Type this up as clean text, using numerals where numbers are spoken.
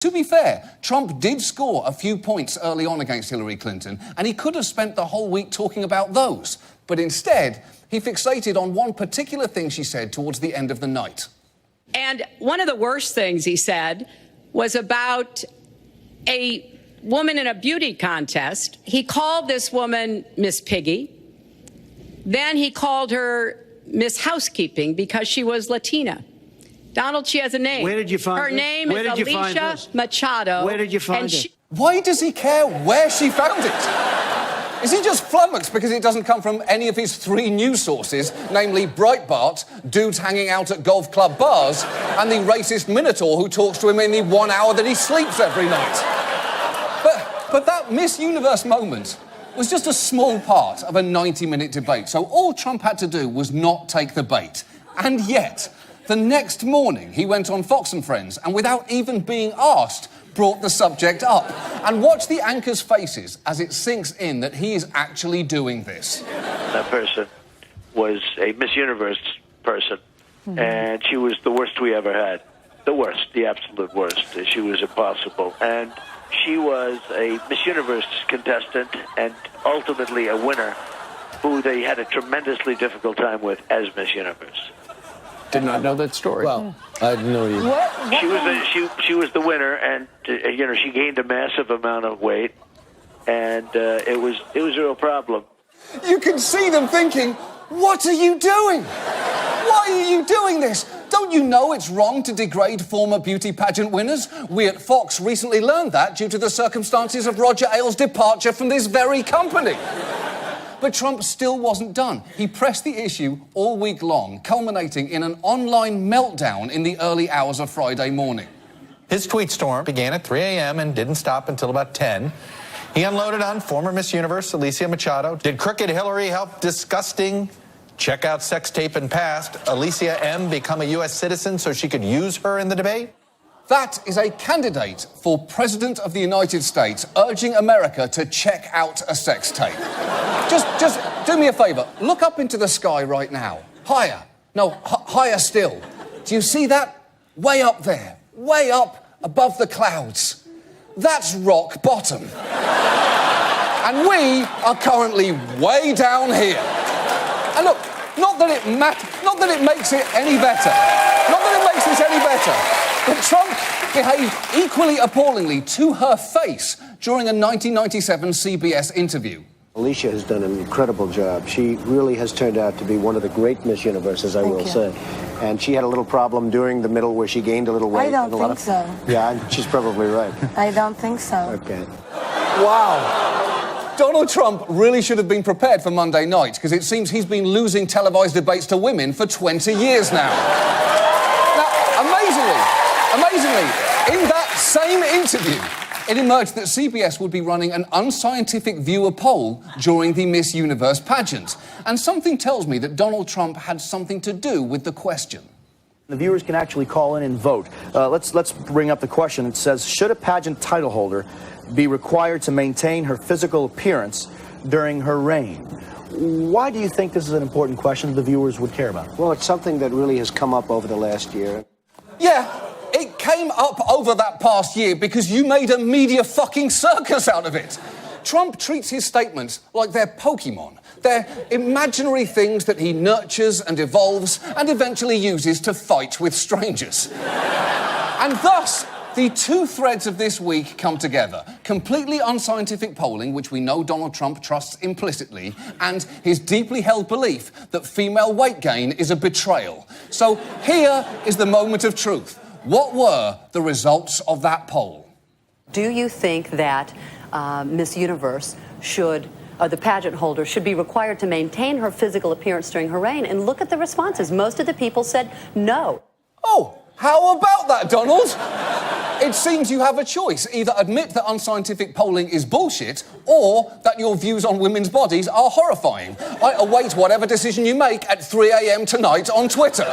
To be fair, Trump did score a few points early on against Hillary Clinton, and he could have spent the whole week talking about those. But instead, he fixated on one particular thing she said towards the end of the night. And one of the worst things he said was about a woman in a beauty contest. He called this woman Miss Piggy. Then he called her Miss Housekeeping because she was Latina. Donald, she has a name. Where did you find her this? name Where is did you find Alicia this? Machado. Where did you find it? Why does he care where she found it? Is he just flummoxed because it doesn't come from any of his 3 news sources, namely Breitbart, dudes hanging out at golf club bars, and the racist Minotaur who talks to him in the 1 hour that he sleeps every night? But that Miss Universe moment was just a small part of a 90-minute debate, so all Trump had to do was not take the bait. And yet, the next morning, he went on Fox and Friends and, without even being asked, brought the subject up. And watch the anchor's faces as it sinks in that he is actually doing this. That person was a Miss Universe person, and she was the worst we ever had. The worst, the absolute worst. She was impossible. And she was a Miss Universe contestant and ultimately a winner who they had a tremendously difficult time with as Miss Universe. Did not know that story. Well, I didn't know either. She was the winner, and she gained a massive amount of weight, and it was a real problem. You can see them thinking, what are you doing? Why are you doing this? Don't you know it's wrong to degrade former beauty pageant winners? We at Fox recently learned that due to the circumstances of Roger Ailes' departure from this very company. But Trump still wasn't done. He pressed the issue all week long, culminating in an online meltdown in the early hours of Friday morning. His tweet storm began at 3 a.m. and didn't stop until about 10. He unloaded on former Miss Universe, Alicia Machado. Did crooked Hillary help disgusting check-out sex tape and past Alicia M. become a U.S. citizen so she could use her in the debate? That is a candidate for President of the United States urging America to check out a sex tape. Just do me a favour. Look up into the sky right now. Higher. No, higher still. Do you see that? Way up there. Way up above the clouds. That's rock bottom. And we are currently way down here. And look, not that it makes it any better. Not that it makes this any better. But Trump behaved equally appallingly to her face during a 1997 CBS interview. Alicia has done an incredible job. She really has turned out to be one of the great Miss Universes, I will say. And she had a little problem during the middle where she gained a little weight. I don't think so. Yeah, she's probably right. I don't think so. Okay. Wow. Donald Trump really should have been prepared for Monday night, because it seems he's been losing televised debates to women for 20 years now. Now, amazingly, in that same interview, it emerged that CBS would be running an unscientific viewer poll during the Miss Universe pageant. And something tells me that Donald Trump had something to do with the question. The viewers can actually call in and vote. Let's bring up the question. It says, should a pageant title holder be required to maintain her physical appearance during her reign? Why do you think this is an important question the viewers would care about? Well, it's something that really has come up over the last year. Yeah, it came up over that past year because you made a media fucking circus out of it. Trump treats his statements like they're Pokemon. They're imaginary things that he nurtures and evolves and eventually uses to fight with strangers. And thus, the 2 threads of this week come together. Completely unscientific polling, which we know Donald Trump trusts implicitly, and his deeply held belief that female weight gain is a betrayal. So here is the moment of truth. What were the results of that poll? Do you think that Miss Universe the pageant holder should be required to maintain her physical appearance during her reign? And look at the responses. Most of the people said no. Oh, how about that, Donald? It seems you have a choice. Either admit that unscientific polling is bullshit, or that your views on women's bodies are horrifying. I await whatever decision you make at 3 a.m. tonight on Twitter.